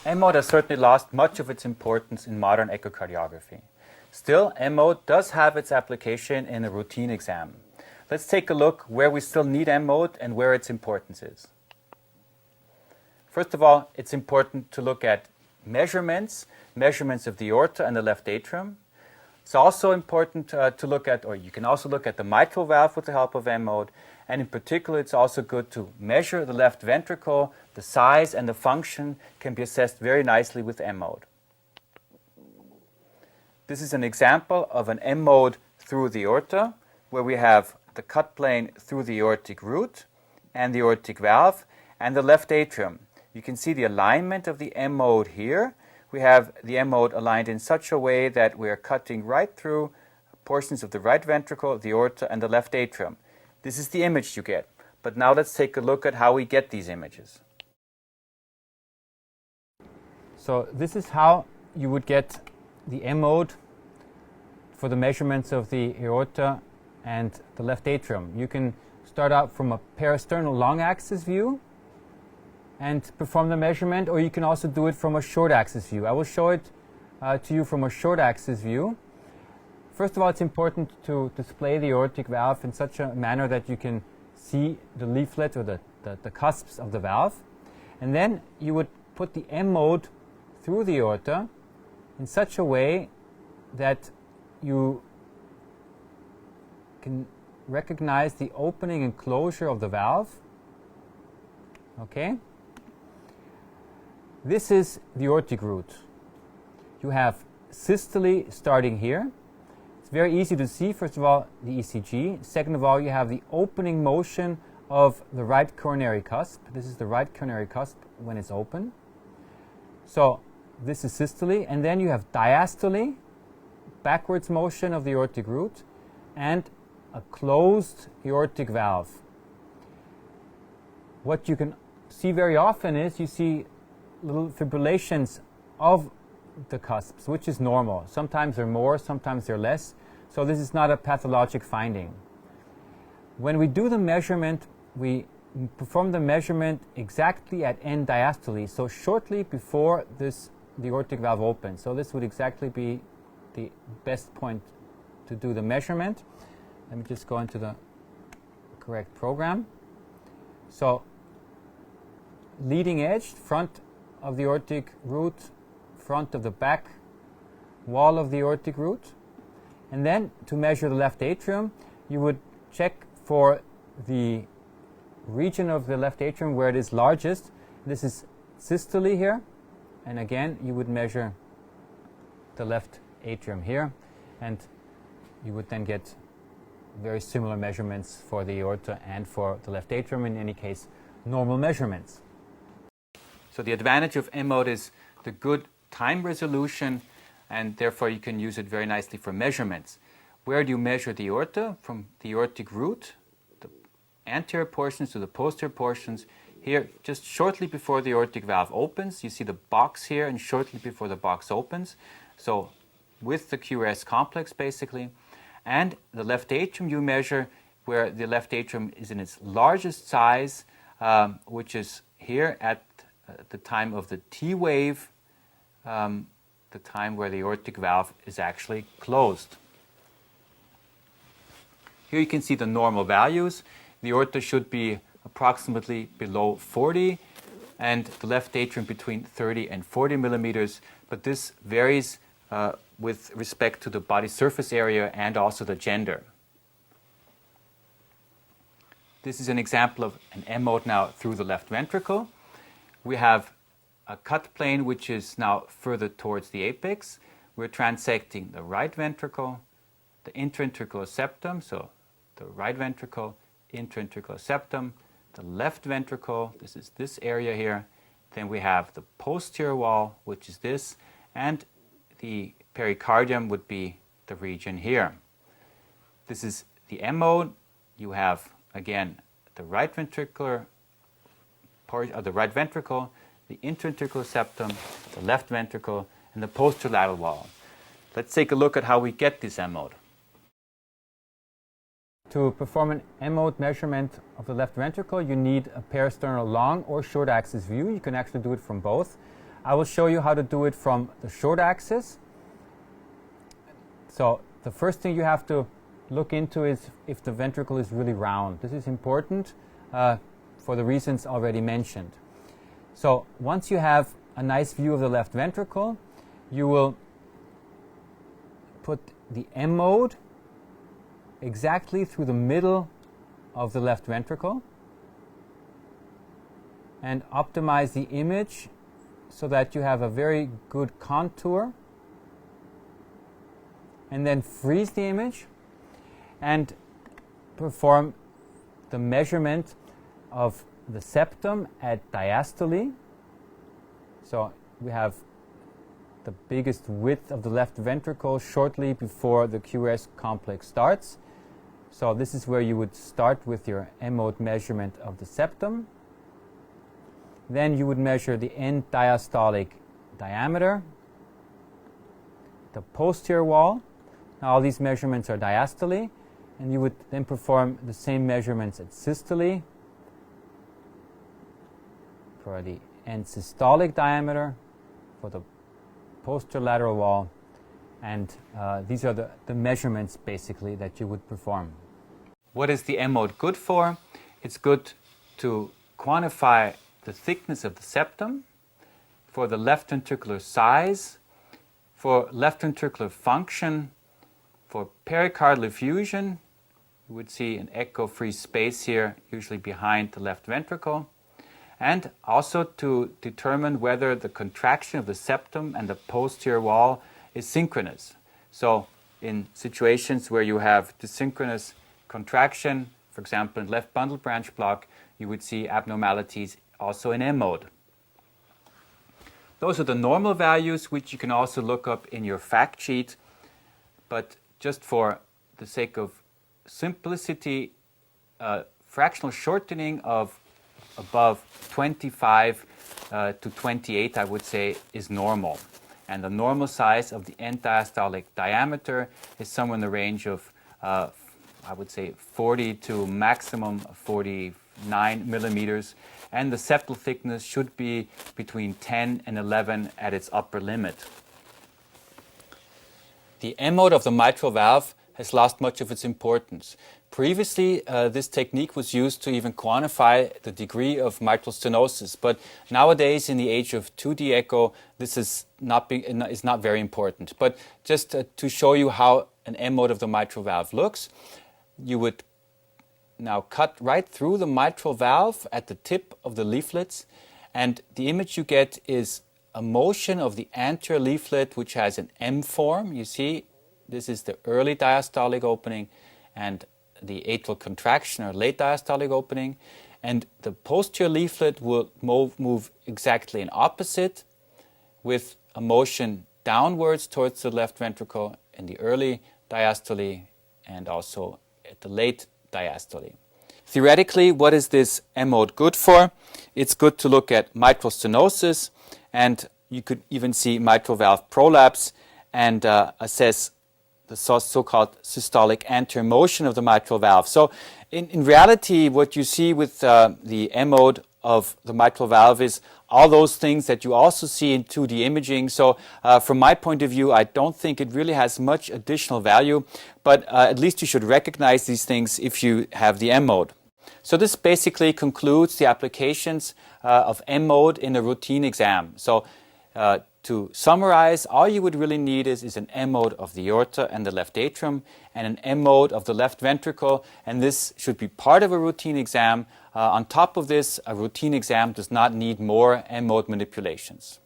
M-mode has certainly lost much of its importance in modern echocardiography. Still, M-mode does have its application in a routine exam. Let's take a look where we still need M-mode and where its importance is. First of all, it's important to look at measurements of the aorta and the left atrium. It's also important to look at, or you can also look at the mitral valve with the help of M-mode. And in particular, it's also good to measure the left ventricle. The size and the function can be assessed very nicely with M-mode. This is an example of an M-mode through the aorta, where we have the cut plane through the aortic root and the aortic valve and the left atrium. You can see the alignment of the M-mode here. We have the M-mode aligned in such a way that we are cutting right through portions of the right ventricle, the aorta, and the left atrium. This is the image you get. But now let's take a look at how we get these images. So this is how you would get the M-mode for the measurements of the aorta and the left atrium. You can start out from a parasternal long axis view and perform the measurement, or you can also do it from a short axis view. I will show it to you from a short axis view. First of all, it's important to display the aortic valve in such a manner that you can see the leaflet or the cusps of the valve. And then you would put the M-mode through the aorta in such a way that you can recognize the opening and closure of the valve. Okay? This is the aortic root. You have systole starting here. It's very easy to see, first of all, the ECG. Second of all, you have the opening motion of the right coronary cusp. This is the right coronary cusp when it's open. So this is systole. And then you have diastole, backwards motion of the aortic root, and a closed aortic valve. What you can see very often is you see little fibrillations of the cusps, which is normal. Sometimes they're more, sometimes they're less. So this is not a pathologic finding. When we do the measurement, we perform the measurement exactly at end diastole, so shortly before the aortic valve opens. So this would exactly be the best point to do the measurement. Let me just go into the correct program. So leading edge, front of the aortic root, front of the back wall of the aortic root. And then to measure the left atrium, you would check for the region of the left atrium where it is largest. This is systole here. And again, you would measure the left atrium here. And you would then get very similar measurements for the aorta and for the left atrium, in any case, normal measurements. So the advantage of M-mode is the good time resolution, and therefore you can use it very nicely for measurements. Where do you measure the aorta? From the aortic root, the anterior portions to the posterior portions. Here, just shortly before the aortic valve opens, you see the box here, and shortly before the box opens. So with the QRS complex, basically. And the left atrium you measure where the left atrium is in its largest size, which is here at the time of the T wave, the time where the aortic valve is actually closed. Here you can see the normal values. The aorta should be approximately below 40 and the left atrium between 30 and 40 millimeters, but this varies with respect to the body surface area and also the gender. This is an example of an M-mode now through the left ventricle. We have a cut plane which is now further towards the apex. We're transecting the right ventricle, the intraventricular septum, so the right ventricle, intraventricular septum, the left ventricle, this is this area here. Then we have the posterior wall, which is this, and the pericardium would be the region here. This is the M-mode. You have, again, the right ventricular part of the right ventricle, the intraventricular septum, the left ventricle, and the posterolateral wall. Let's take a look at how we get this M-mode. To perform an M-mode measurement of the left ventricle, you need a parasternal long or short axis view. You can actually do it from both. I will show you how to do it from the short axis. So the first thing you have to look into is if the ventricle is really round. This is important for the reasons already mentioned. So once you have a nice view of the left ventricle, you will put the M mode exactly through the middle of the left ventricle and optimize the image so that you have a very good contour, and then freeze the image and perform the measurement of the septum at diastole. So we have the biggest width of the left ventricle shortly before the QRS complex starts. So this is where you would start with your M mode measurement of the septum. Then you would measure the end diastolic diameter, the posterior wall. Now all these measurements are diastole, and you would then perform the same measurements at systole for the end systolic diameter, for the posterior lateral wall, and these are the measurements basically that you would perform. What is the M mode good for? It's good to quantify the thickness of the septum, for the left ventricular size, for left ventricular function, for pericardial effusion. You would see an echo-free space here, usually behind the left ventricle, and also to determine whether the contraction of the septum and the posterior wall is synchronous. So in situations where you have desynchronous contraction, for example in left bundle branch block, you would see abnormalities also in M mode. Those are the normal values, which you can also look up in your fact sheet, but just for the sake of simplicity, fractional shortening of above 25 to 28, I would say, is normal. And the normal size of the end diastolic diameter is somewhere in the range of, I would say, 40 to maximum 49 millimeters. And the septal thickness should be between 10 and 11 at its upper limit. The M mode of the mitral valve has lost much of its importance. Previously, this technique was used to even quantify the degree of mitral stenosis, but nowadays, in the age of 2D echo, this is not very important. But just to show you how an M mode of the mitral valve looks, you would now cut right through the mitral valve at the tip of the leaflets, and the image you get is a motion of the anterior leaflet, which has an M form. You see, this is the early diastolic opening and the atrial contraction or late diastolic opening, and the posterior leaflet will move exactly in opposite, with a motion downwards towards the left ventricle in the early diastole and also at the late diastole. Theoretically, what is this M mode good for? It's good to look at mitral stenosis, and you could even see mitral valve prolapse and assess the so-called systolic anterior motion of the mitral valve. So in reality, what you see with the M mode of the mitral valve is all those things that you also see in 2D imaging. So from my point of view, I don't think it really has much additional value, but at least you should recognize these things if you have the M mode. So this basically concludes the applications of M mode in a routine exam. So to summarize, all you would really need is an M mode of the aorta and the left atrium and an M mode of the left ventricle, and this should be part of a routine exam. On top of this, a routine exam does not need more M mode manipulations.